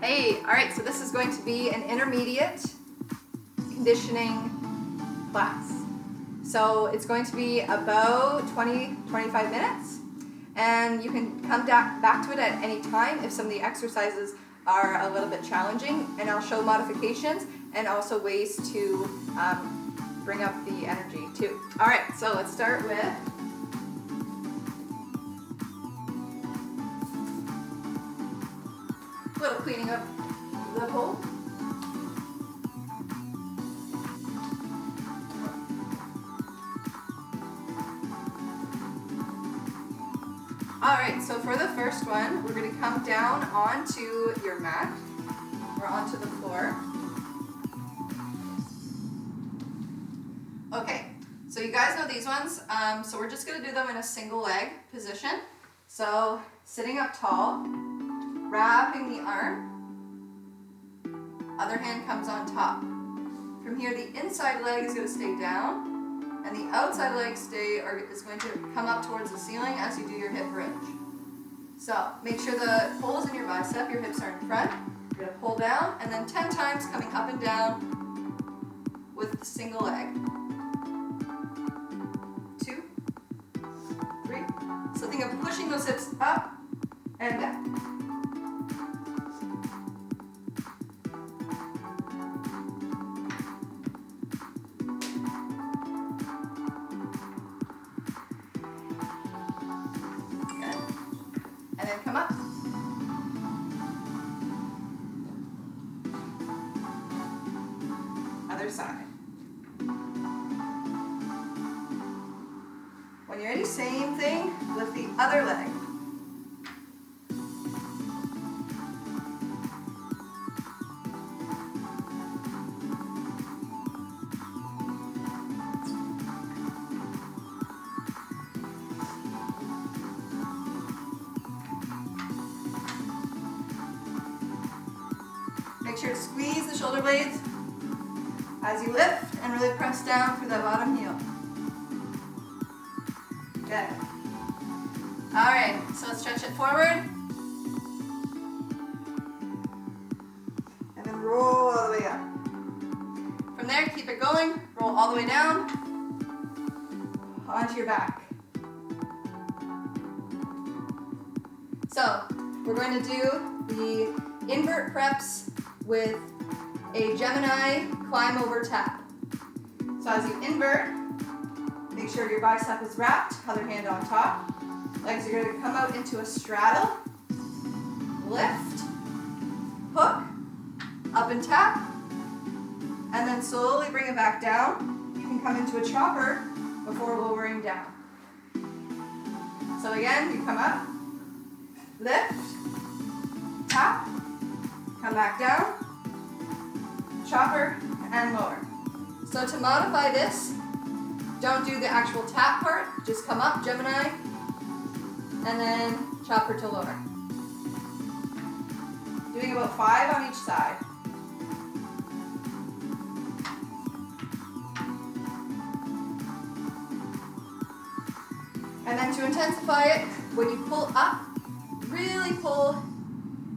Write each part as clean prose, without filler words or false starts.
Hey, all right, so this is going to be an intermediate conditioning class. So it's going to be about 20-25 minutes, and you can come back to it at any time if some of the exercises are a little bit challenging, and I'll show modifications and also ways to bring up the energy too. All right, so let's start with a little cleaning up the hole. All right, so for the first one, we're going to come down onto your mat or onto the floor. Okay, so you guys know these ones, so we're just going to do them in a single leg position. So sitting up tall, wrapping the arm, other hand comes on top. From here, the inside leg is going to stay down, and the outside leg is going to come up towards the ceiling as you do your hip bridge. So make sure the pull is in your bicep, your hips are in front. You're going to pull down, and then 10 times coming up and down with the single leg. 2, 3. So think of pushing those hips up and down. And then come up. Other side. When you're ready, same thing with the other leg. Make sure to squeeze the shoulder blades as you lift and really press down through that bottom heel. Good. All right, so let's stretch it forward. And then roll all the way up. From there, keep it going. Roll all the way down onto your back. So we're going to do the invert preps with a Gemini climb over tap. So as you invert, make sure your bicep is wrapped, other hand on top. Legs are going to come out into a straddle, lift, hook, up and tap, and then slowly bring it back down. You can come into a chopper before lowering down. So again, you come up, lift, tap, come back down, chopper, and lower. So to modify this, don't do the actual tap part, just come up, Gemini, and then chopper to lower. Doing about 5 on each side. And then to intensify it, when you pull up, really pull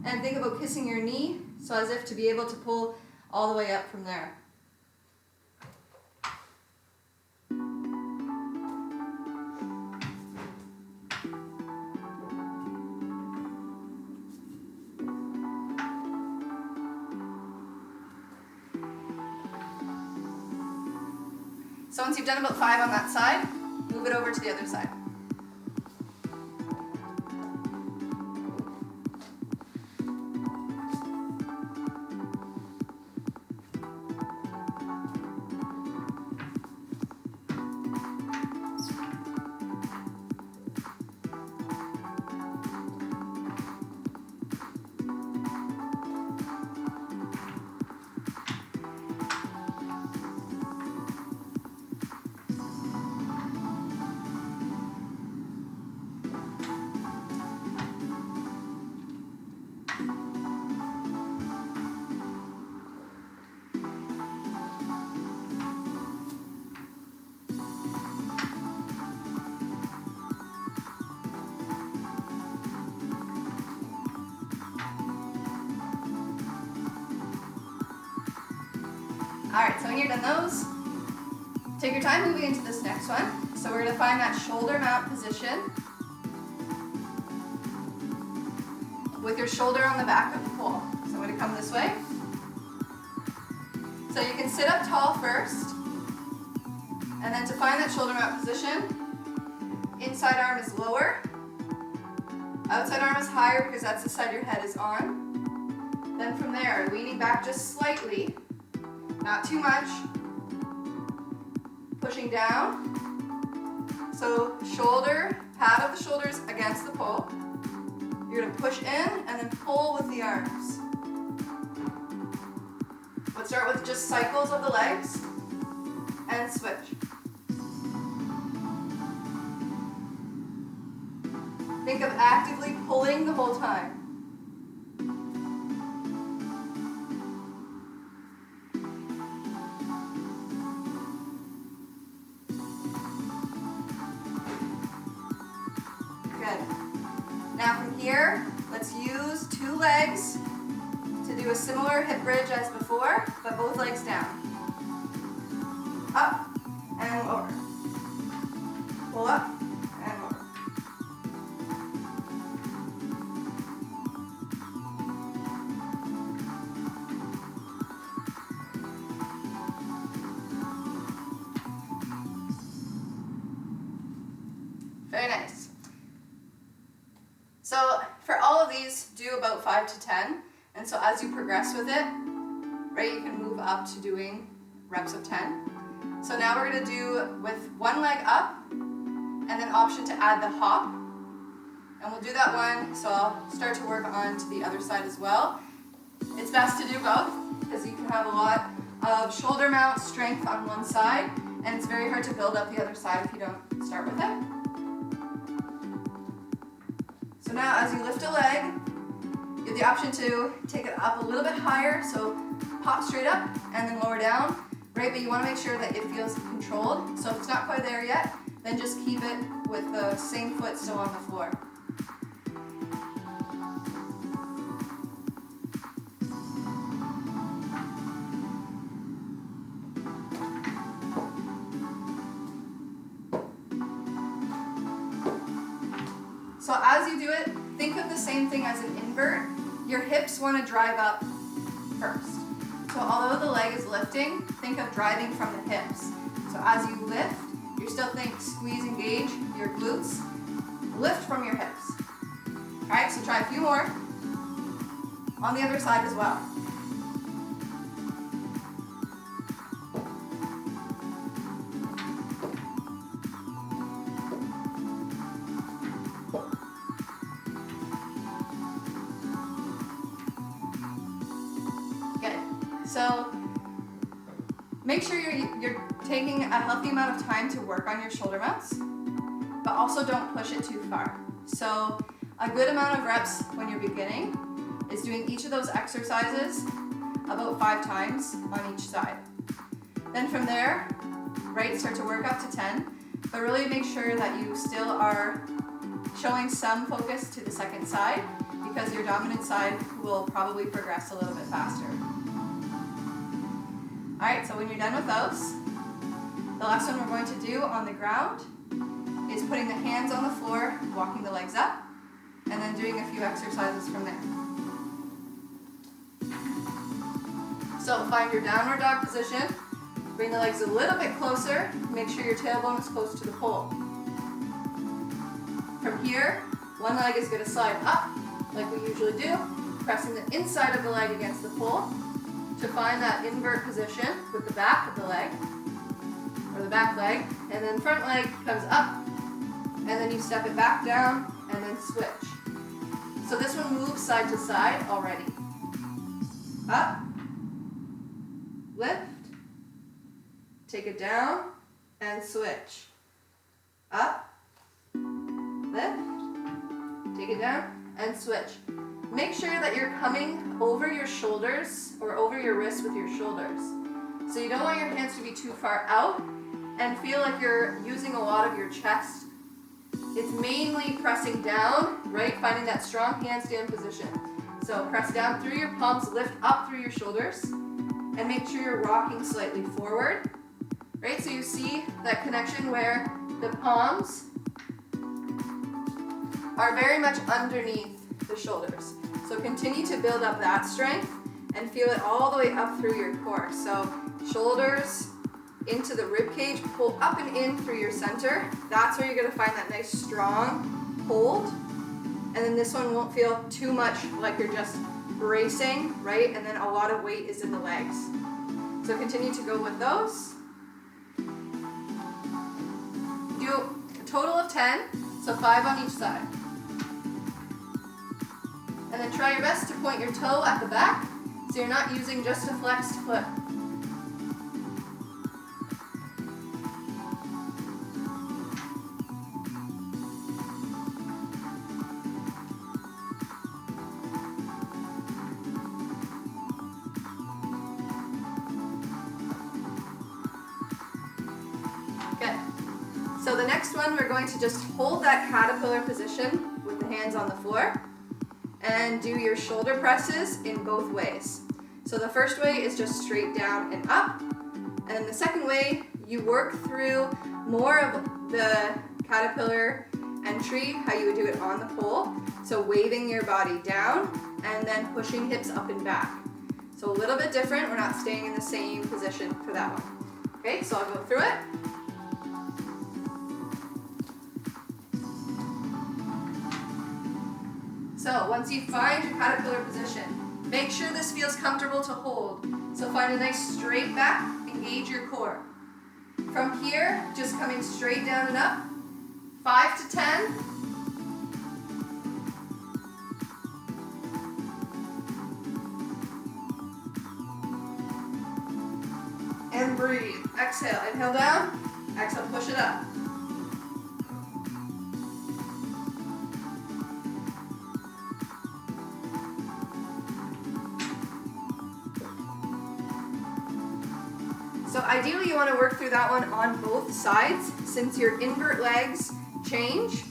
and think about kissing your knee, so as if to be able to pull all the way up from there. So once you've done about 5 on that side, move it over to the other side. Alright, so when you're done those, take your time moving into this next one. So we're going to find that shoulder mount position with your shoulder on the back of the pole. So I'm going to come this way. So you can sit up tall first, and then to find that shoulder mount position, inside arm is lower, outside arm is higher because that's the side your head is on. Then from there, leaning back just slightly, not too much, pushing down. So shoulder, pad of the shoulders against the pole. You're going to push in and then pull with the arms. Let's start with just cycles of the legs and switch. Think of actively pulling the whole time. Now from here, let's use 2 legs to do a similar hip bridge as before, but both legs down. Up and lower. Pull up and lower. Very nice. So for all of these, do about 5 to 10. And so as you progress with it, right, you can move up to doing reps of 10. So now we're going to do with 1 leg up, and then option to add the hop. And we'll do that one, so I'll start to work on to the other side as well. It's best to do both, because you can have a lot of shoulder mount strength on one side, and it's very hard to build up the other side if you don't start with it. So now as you lift a leg, you have the option to take it up a little bit higher, so pop straight up and then lower down, right? But you want to make sure that it feels controlled. So if it's not quite there yet, then just keep it with the same foot still on the floor. So as you do it, think of the same thing as an invert. Your hips want to drive up first. So although the leg is lifting, think of driving from the hips. So as you lift, you still think squeeze, engage your glutes. Lift from your hips. All right, so try a few more. On the other side as well. So make sure you're taking a healthy amount of time to work on your shoulder mounts, but also don't push it too far. So a good amount of reps when you're beginning is doing each of those exercises about 5 times on each side. Then from there, right, start to work up to 10, but really make sure that you still are showing some focus to the second side, because your dominant side will probably progress a little bit faster. All right, so when you're done with those, the last one we're going to do on the ground is putting the hands on the floor, walking the legs up, and then doing a few exercises from there. So find your downward dog position, bring the legs a little bit closer, make sure your tailbone is close to the pole. From here, one leg is going to slide up, like we usually do, pressing the inside of the leg against the pole, to find that invert position with the back of the leg, or the back leg, and then front leg comes up, and then you step it back down, and then switch. So this one moves side to side already. Up, lift, take it down, and switch. Up, lift, take it down, and switch. Make sure that you're coming over your shoulders or over your wrists with your shoulders. So you don't want your hands to be too far out and feel like you're using a lot of your chest. It's mainly pressing down, right? Finding that strong handstand position. So press down through your palms, lift up through your shoulders, and make sure you're rocking slightly forward, right? So you see that connection where the palms are very much underneath the shoulders. So continue to build up that strength and feel it all the way up through your core. So shoulders into the rib cage, pull up and in through your center. That's where you're gonna find that nice strong hold. And then this one won't feel too much like you're just bracing, right? And then a lot of weight is in the legs. So continue to go with those. Do a total of 10, so 5 on each side. And then try your best to point your toe at the back, so you're not using just a flexed foot. Good. So the next one, we're going to just hold that caterpillar position with the hands on the floor and do your shoulder presses in both ways. So the first way is just straight down and up, and then the second way, you work through more of the caterpillar entry, how you would do it on the pole. So waving your body down and then pushing hips up and back. So a little bit different, we're not staying in the same position for that one. Okay, so I'll go through it. So once you find your caterpillar position, make sure this feels comfortable to hold. So find a nice straight back, engage your core. From here, just coming straight down and up, 5 to 10. And breathe. Exhale, inhale down, exhale, push it up. So ideally you want to work through that one on both sides since your invert legs change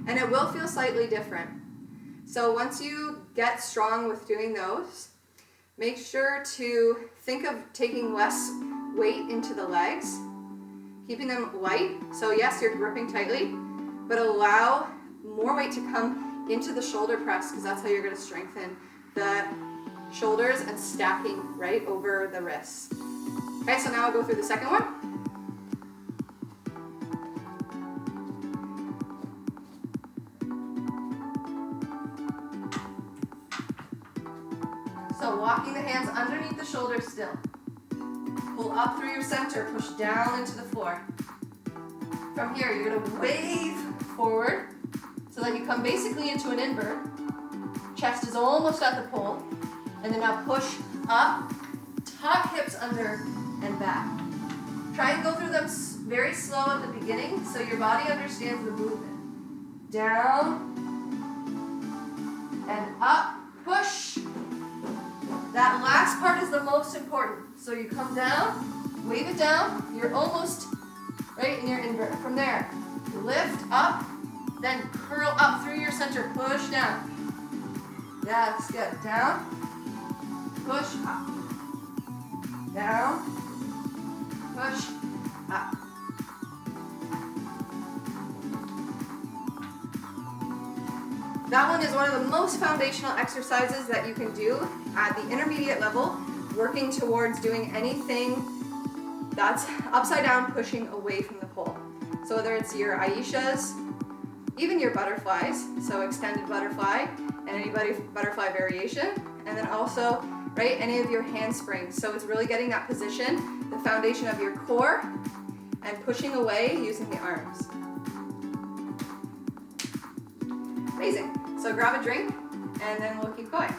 and it will feel slightly different. So once you get strong with doing those, make sure to think of taking less weight into the legs, keeping them light. So yes, you're gripping tightly, but allow more weight to come into the shoulder press because that's how you're going to strengthen the shoulders and stacking right over the wrists. Okay, so now I'll go through the second one. So walking the hands underneath the shoulders still. Pull up through your center, push down into the floor. From here, you're gonna wave forward so that you come basically into an invert. Chest is almost at the pole. And then now push up, tuck hips under and back. Try and go through them very slow at the beginning so your body understands the movement. Down and up, push. That last part is the most important. So you come down, wave it down, you're almost right in your invert. From there, lift up, then curl up through your center, push down. That's good. Down, push up. Down, push up. That one is one of the most foundational exercises that you can do at the intermediate level, working towards doing anything that's upside down, pushing away from the pole. So whether it's your Aishas, even your butterflies, so extended butterfly and any butterfly variation, and then also, right, any of your handsprings. So it's really getting that position, the foundation of your core, and pushing away using the arms. Amazing. So grab a drink, and then we'll keep going.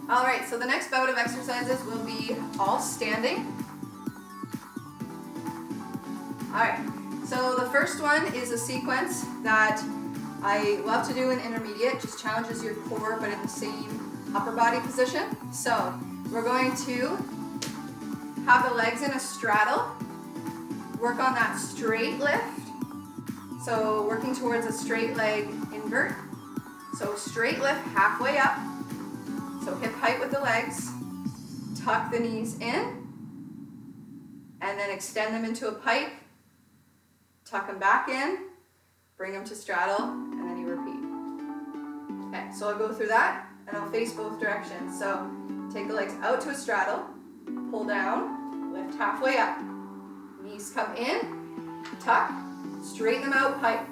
All right, so the next bout of exercises will be all standing. All right, so the first one is a sequence that I love to do in intermediate, just challenges your core, but in the same upper body position. So we're going to have the legs in a straddle. Work on that straight lift. So working towards a straight leg invert. So straight lift halfway up. So hip height with the legs. Tuck the knees in. And then extend them into a pike. Tuck them back in. Bring them to straddle. And then you repeat. Okay, so I'll go through that and I'll face both directions. So take the legs out to a straddle. Pull down. Lift halfway up. Knees come in. Tuck. Straighten them out, pike.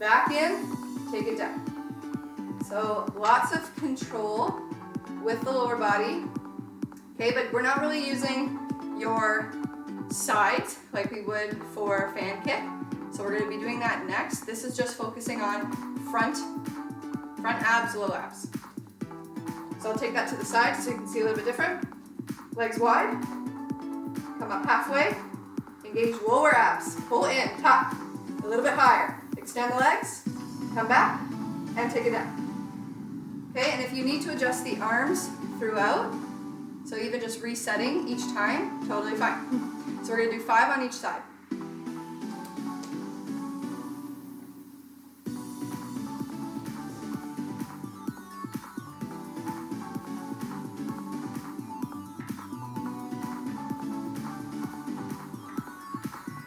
Back in, take it down. So lots of control with the lower body. Okay, but we're not really using your sides like we would for fan kick. So we're going to be doing that next. This is just focusing on front abs, low abs. So I'll take that to the side so you can see a little bit different. Legs wide. Come up halfway. Engage lower abs. Pull in, tuck. A little bit higher. Extend the legs. Come back and take it down. Okay, and if you need to adjust the arms throughout, so even just resetting each time, totally fine. So we're going to do 5 on each side.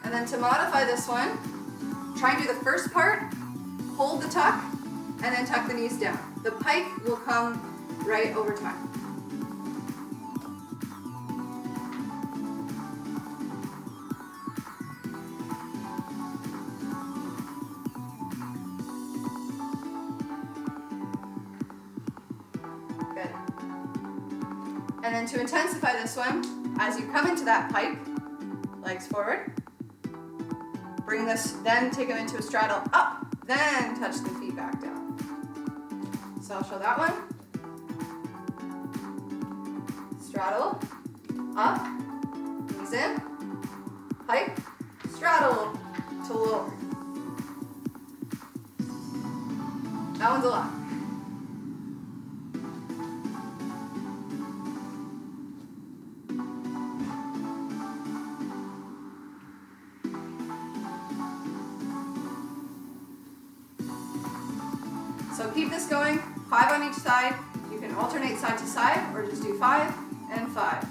And then to modify this one, try and do the first part, hold the tuck, and then tuck the knees down. The pike will come right over time. Good. And then to intensify this one, as you come into that pike, legs forward, bring this, then take them into a straddle up, then touch the feet back down. So I'll show that one. Straddle, up, knees in, pike, straddle to lower. That one's a lot. So keep this going, 5 on each side. You can alternate side to side or just do 5 and 5.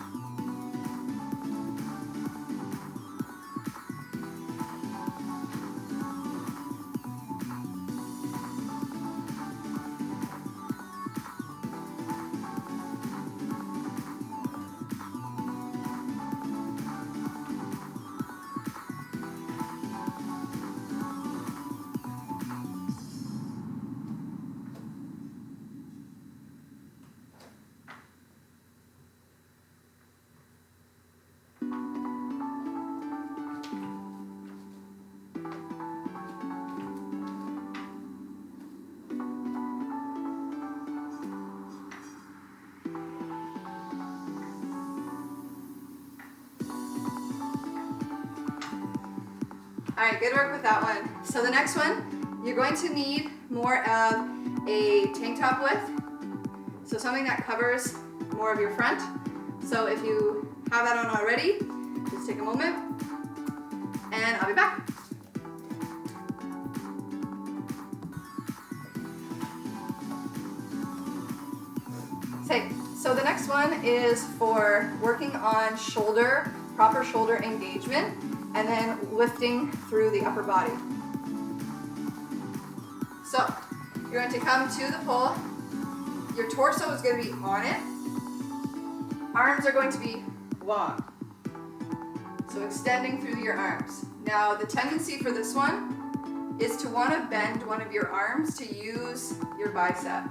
All right, good work with that one. So the next one, you're going to need more of a tank top width. So something that covers more of your front. So if you have that on already, just take a moment and I'll be back. Okay, so the next one is for working on shoulder, proper shoulder engagement, and then lifting through the upper body. So you're going to come to the pole. Your torso is going to be on it. Arms are going to be long. So extending through your arms. Now the tendency for this one is to want to bend one of your arms to use your bicep.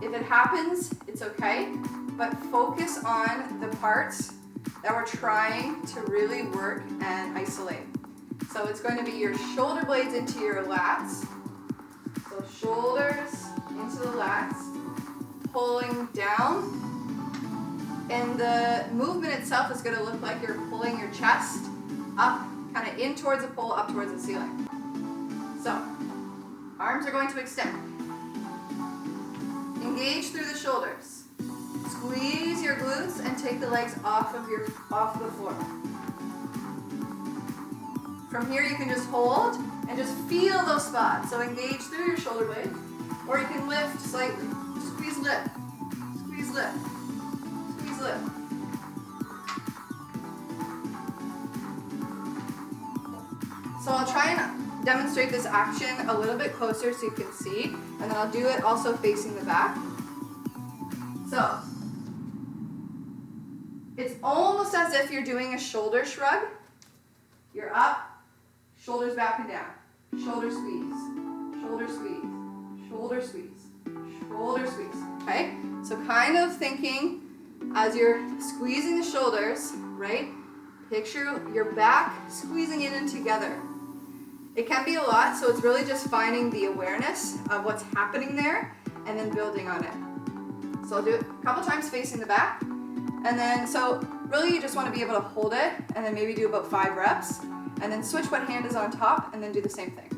If it happens, it's okay, but focus on the parts that we're trying to really work and isolate. So it's going to be your shoulder blades into your lats. So shoulders into the lats, pulling down. And the movement itself is going to look like you're pulling your chest up, kind of in towards the pole, up towards the ceiling. So arms are going to extend. Engage through the shoulders. Squeeze your glutes and take the legs off the floor. From here you can just hold and just feel those spots. So engage through your shoulder blades, or you can lift slightly. Squeeze, lift. Squeeze, lift. Squeeze, lift. So I'll try and demonstrate this action a little bit closer so you can see, and then I'll do it also facing the back. So it's almost as if you're doing a shoulder shrug. You're up, shoulders back and down. Shoulder squeeze, shoulder squeeze, shoulder squeeze, shoulder squeeze. Okay? So kind of thinking as you're squeezing the shoulders, right? Picture your back squeezing in and together. It can be a lot, so it's really just finding the awareness of what's happening there and then building on it. So I'll do it a couple times facing the back. And then, so really you just want to be able to hold it and then maybe do about 5 reps. And then switch what hand is on top and then do the same thing.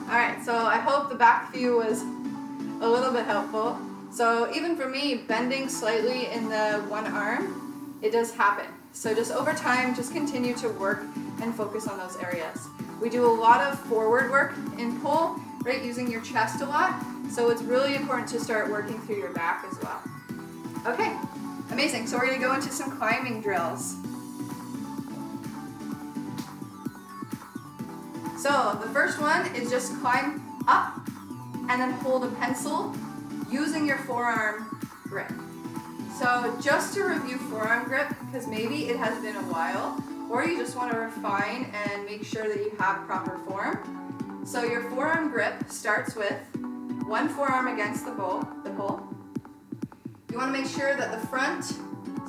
Alright, so I hope the back view was a little bit helpful. So even for me, bending slightly in the one arm, it does happen. So just over time, just continue to work and focus on those areas. We do a lot of forward work in pull, right, using your chest a lot. So it's really important to start working through your back as well. Okay, amazing. So we're going to go into some climbing drills. So the first one is just climb up and then hold a pencil using your forearm grip. So just to review forearm grip, because maybe it has been a while, or you just want to refine and make sure that you have proper form. So your forearm grip starts with one forearm against the pole. You want to make sure that the front,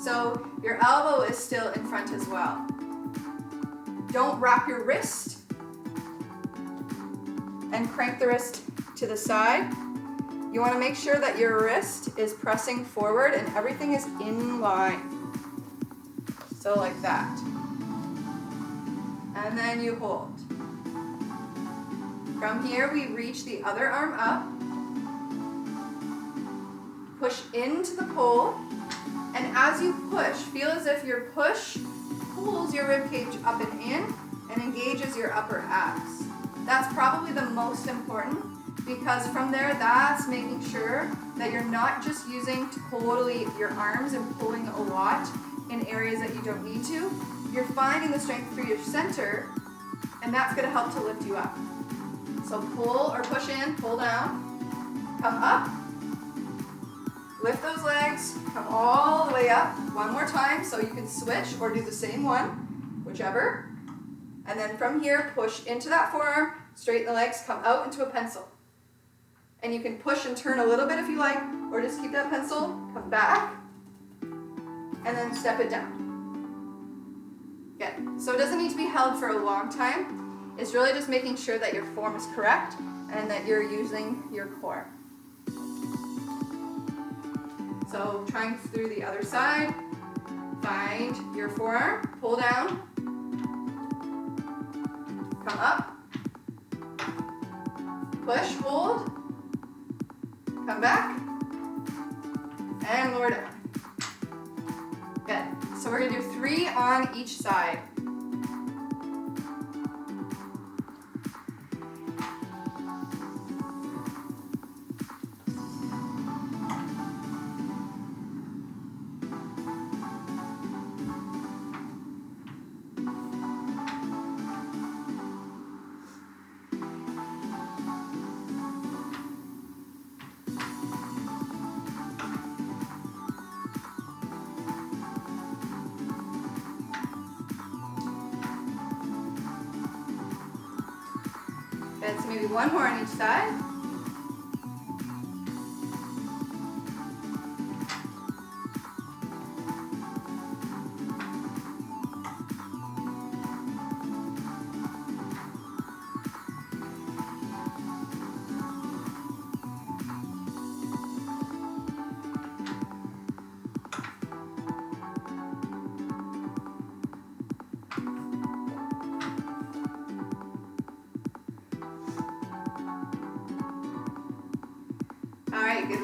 so your elbow is still in front as well. Don't wrap your wrist and crank the wrist to the side. You want to make sure that your wrist is pressing forward and everything is in line. So like that. And then you hold. From here we reach the other arm up. Push into the pole. And as you push, feel as if your push pulls your ribcage up and in and engages your upper abs. That's probably the most important, because from there, that's making sure that you're not just using totally your arms and pulling a lot in areas that you don't need to. You're finding the strength through your center, and that's going to help to lift you up. So pull or push in, pull down, come up, lift those legs, come all the way up. One more time so you can switch or do the same one, whichever. And then from here, push into that forearm, straighten the legs, come out into a pencil. And you can push and turn a little bit if you like, or just keep that pencil, come back, and then step it down. Good. So it doesn't need to be held for a long time. It's really just making sure that your form is correct and that you're using your core. So trying through the other side, find your forearm, pull down, come up, push, hold, come back, and lower down. Good. So we're going to do 3 on each side. Good, so maybe 1 more on each side.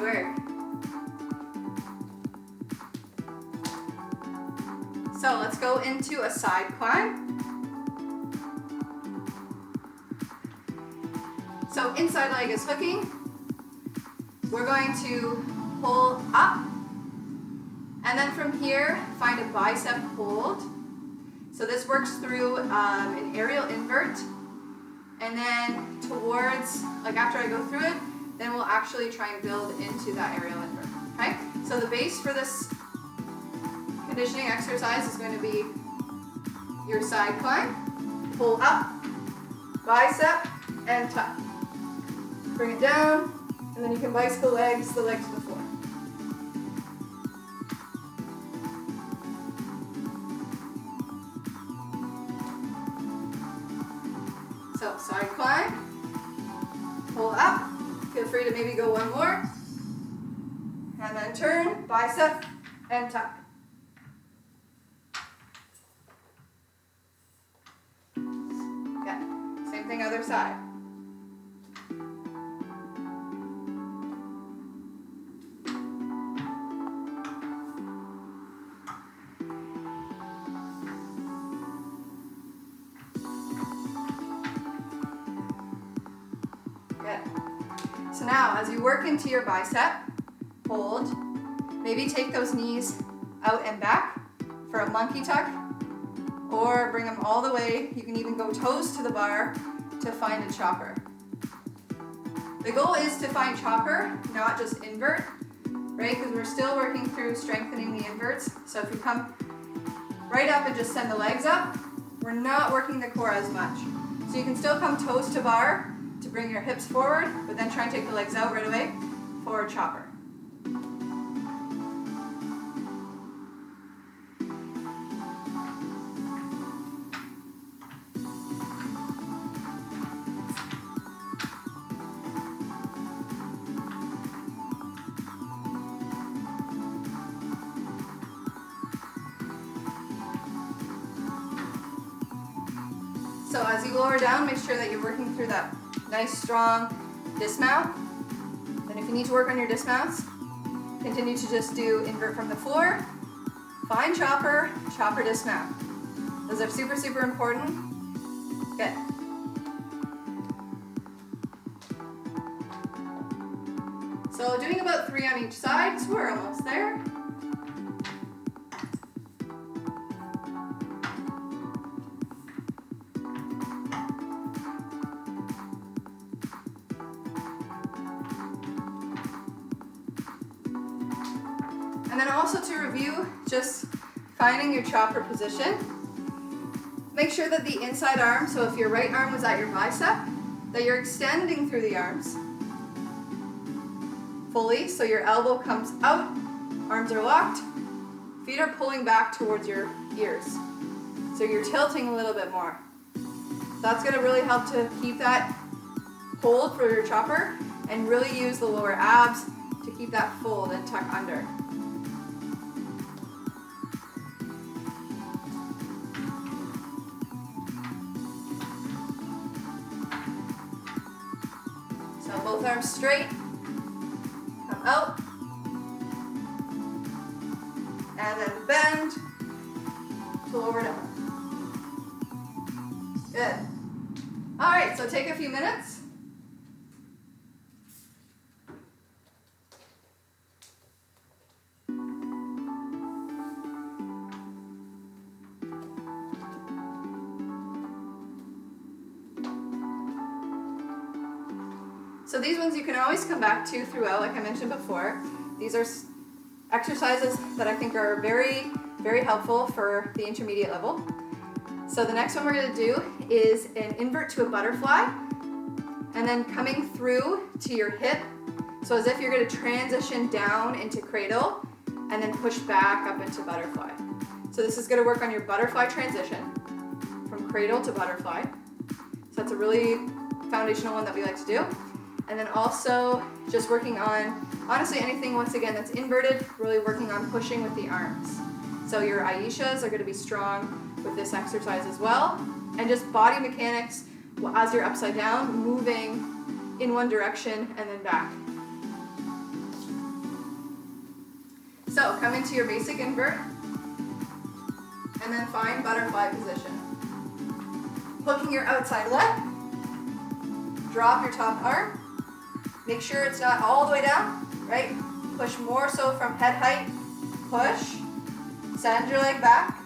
work. So let's go into a side climb. So inside leg is hooking. We're going to pull up, and then from here, find a bicep hold. So this works through an aerial invert, and then towards, like after I go through it, then we'll actually try and build into that aerial invert, okay? So the base for this conditioning exercise is going to be your side climb, pull up, bicep, and tuck. Bring it down, and then you can bicycle legs, the legs to the floor. So side climb, pull up, feel free to maybe go one more, and then turn, bicep, and tuck. Yeah, same thing other side. So now, as you work into your bicep, hold, maybe take those knees out and back for a monkey tuck, or bring them all the way. You can even go toes to the bar to find a chopper. The goal is to find chopper, not just invert, right? Because we're still working through strengthening the inverts. So if you come right up and just send the legs up, we're not working the core as much. So you can still come toes to bar to bring your hips forward, but then try and take the legs out right away for a chopper. So as you lower down, make sure that you're working through that nice strong dismount. And if you need to work on your dismounts, continue to just do invert from the floor, find chopper, chopper dismount. Those are super, super important. Good. So doing about 3 on each side, so we're almost there. And then also to review, just finding your chopper position. Make sure that the inside arm, so if your right arm was at your bicep, that you're extending through the arms fully, so your elbow comes out, arms are locked, feet are pulling back towards your ears. So you're tilting a little bit more. That's going to really help to keep that hold for your chopper and really use the lower abs to keep that fold and tuck under. So both arms straight, come out, and then bend to lower down. Good. All right, so take a few minutes. So these ones you can always come back to throughout, like I mentioned before. These are exercises that I think are very, very helpful for the intermediate level. So the next one we're going to do is an invert to a butterfly, and then coming through to your hip, so as if you're going to transition down into cradle, and then push back up into butterfly. So this is going to work on your butterfly transition, from cradle to butterfly. So that's a really foundational one that we like to do. And then also just working on, honestly, anything, once again, that's inverted, really working on pushing with the arms. So your Aishas are going to be strong with this exercise as well. And just body mechanics, as you're upside down, moving in one direction and then back. So come into your basic invert and then find butterfly position. Hooking your outside leg, drop your top arm, make sure it's not all the way down, right? Push more so from head height, push, send your leg back.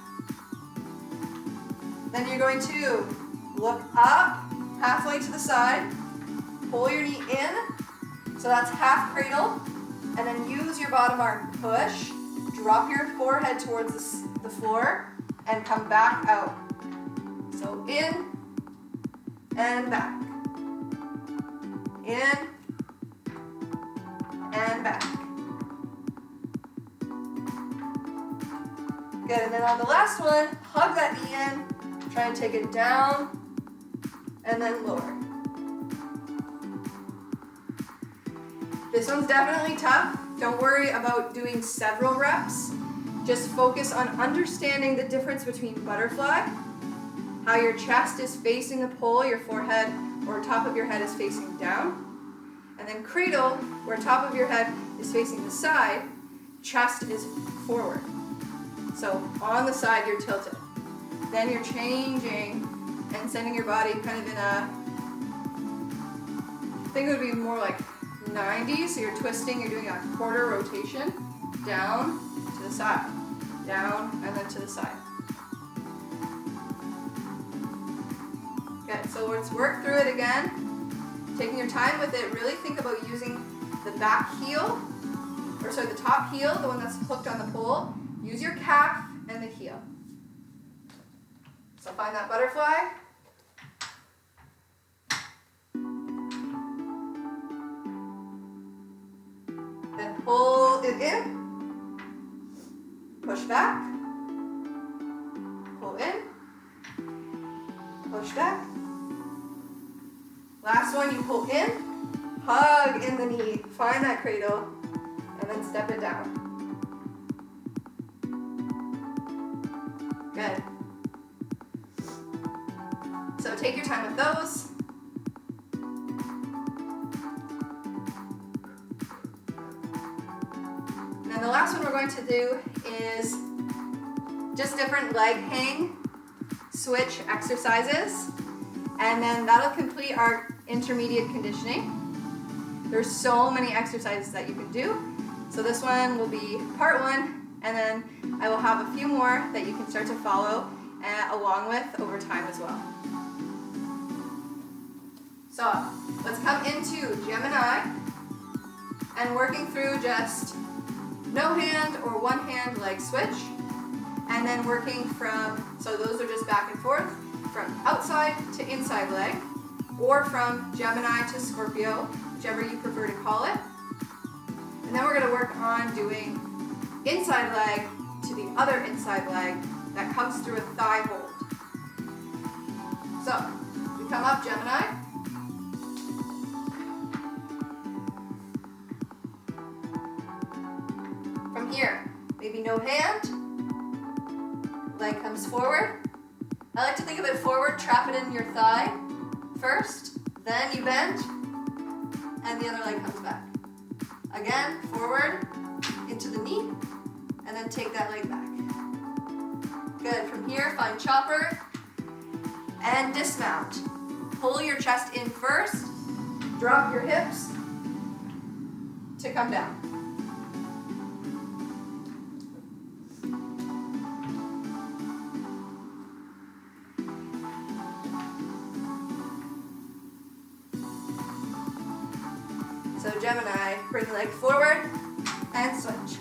Then you're going to look up, halfway to the side, pull your knee in, so that's half cradle, and then use your bottom arm, push, drop your forehead towards the floor, and come back out. So in, and back. In, and back. Good, and then on the last one, hug that knee in, try and take it down, and then lower. This one's definitely tough. Don't worry about doing several reps. Just focus on understanding the difference between butterfly, how your chest is facing the pole, your forehead or top of your head is facing down, and then cradle, where top of your head is facing the side, chest is forward. So on the side, you're tilted. Then you're changing and sending your body kind of in a, I think it would be more like 90, so you're twisting, you're doing a quarter rotation, down to the side, down, and then to the side. Good, so let's work through it again. Taking your time with it, really think about using the back heel, or sorry, the top heel, the one that's hooked on the pole. Use your calf and the heel. So find that butterfly. Then pull it in. Push back. Pull in. Push back. Last one, you pull in, hug in the knee, find that cradle, and then step it down. Good. So take your time with those. And then the last one we're going to do is just different leg hang switch exercises. And then that'll complete our intermediate conditioning. There's so many exercises that you can do. So this one will be part one, and then I will have a few more that you can start to follow along with over time as well. So let's come into Gemini and working through just no hand or one hand leg switch, and then working from, so those are just back and forth, from outside to inside leg, or from Gemini to Scorpio, whichever you prefer to call it. And then we're going to work on doing inside leg to the other inside leg that comes through a thigh hold. So, we come up Gemini. From here, maybe no hand, leg comes forward. I like to think of it forward, trap it in your thigh first, then you bend, and the other leg comes back. Again, forward, into the knee, and then take that leg back. Good, from here, find chopper, and dismount. Pull your chest in first, drop your hips to come down. So Gemini, bring leg forward and switch.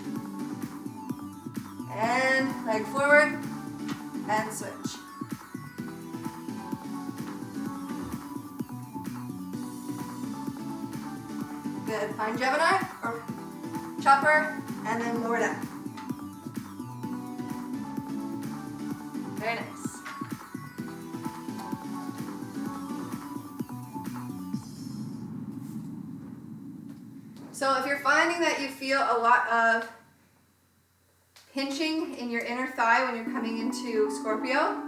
And leg forward and switch. Good, find Gemini or chopper and then lower down. Very nice. So if you're finding that you feel a lot of pinching in your inner thigh when you're coming into Scorpio,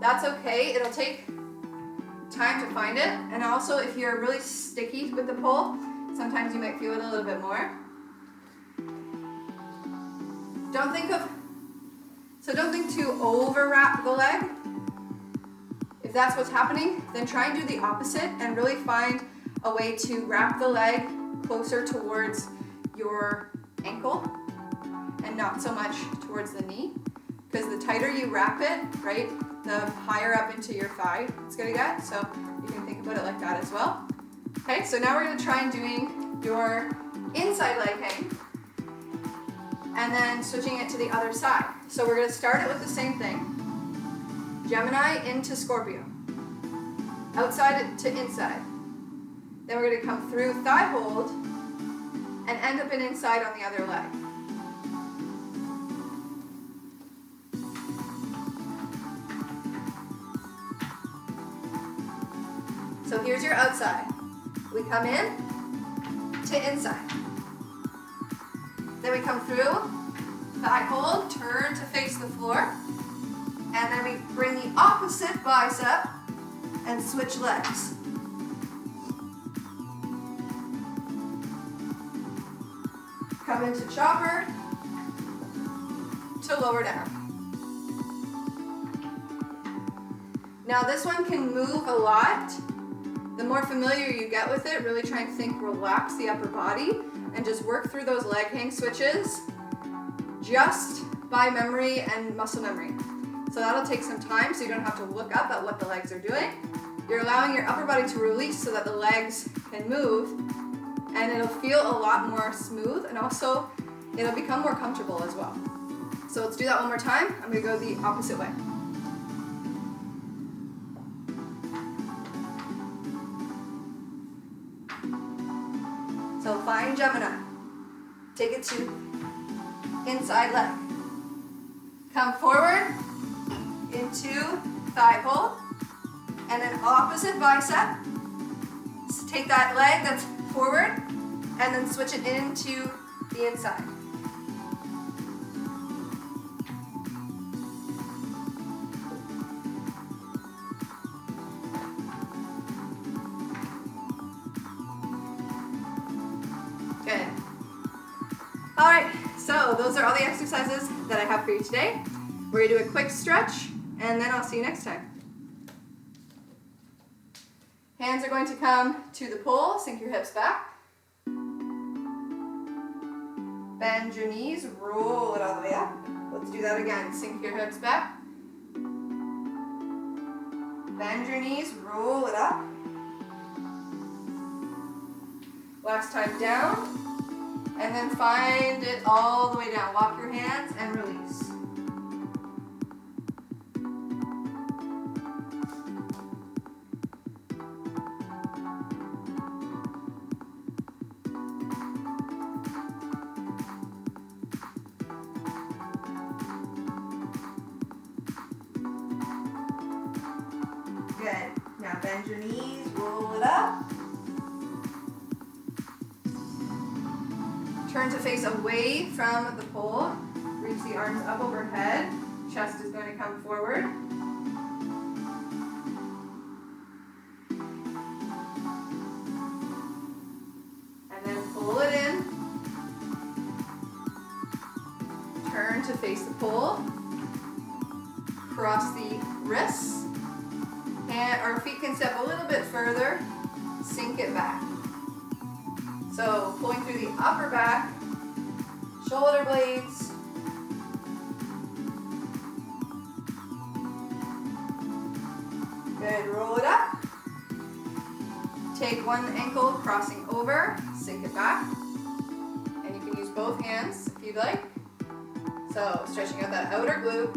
that's okay. It'll take time to find it. And also if you're really sticky with the pole, sometimes you might feel it a little bit more. don't think to over wrap the leg. If that's what's happening, then try and do the opposite and really find a way to wrap the leg closer towards your ankle and not so much towards the knee. Because the tighter you wrap it, right, the higher up into your thigh it's gonna get. So you can think about it like that as well. Okay, so now we're gonna try and doing your inside leg hang and then switching it to the other side. So we're gonna start it with the same thing. Gemini into Scorpio. Outside to inside. Then we're gonna come through thigh hold and end up in inside on the other leg. So here's your outside. We come in to inside. Then we come through, thigh hold, turn to face the floor, and then we bring the opposite bicep and switch legs. Come into chopper to lower down. Now this one can move a lot. The more familiar you get with it, really try and think, relax the upper body and just work through those leg hang switches just by memory and muscle memory. So that'll take some time, so you don't have to look up at what the legs are doing. You're allowing your upper body to release so that the legs can move, and it'll feel a lot more smooth, and also it'll become more comfortable as well. So let's do that one more time. I'm gonna go the opposite way. So find Gemini. Take it to inside leg. Come forward into thigh hold, and then opposite bicep. So take that leg that's forward, and then switch it into the inside. Good. All right, so those are all the exercises that I have for you today. We're gonna do a quick stretch, and then I'll see you next time. Hands are going to come to the pole, sink your hips back. Bend your knees, roll it all the way up. Let's do that again. Sink your hips back. Bend your knees, roll it up. Last time down. And then find it all the way down. Lock your hands and release. Good. Now bend your knees, roll it up. Turn to face away from the pole. Reach the arms up overhead. Chest is going to come forward. And then pull it in. Turn to face the pole. Cross the wrists. And our feet can step a little bit further. Sink it back. So pulling through the upper back, shoulder blades. Good, roll it up. Take one ankle, crossing over, sink it back. And you can use both hands if you'd like. So stretching out that outer glute.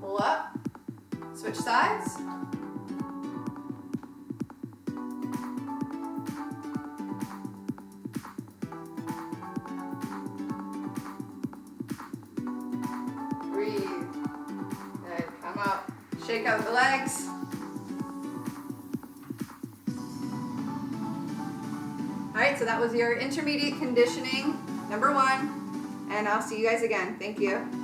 Pull up, switch sides. Shake out the legs. All right, so that was your intermediate conditioning, number 1, and I'll see you guys again. Thank you.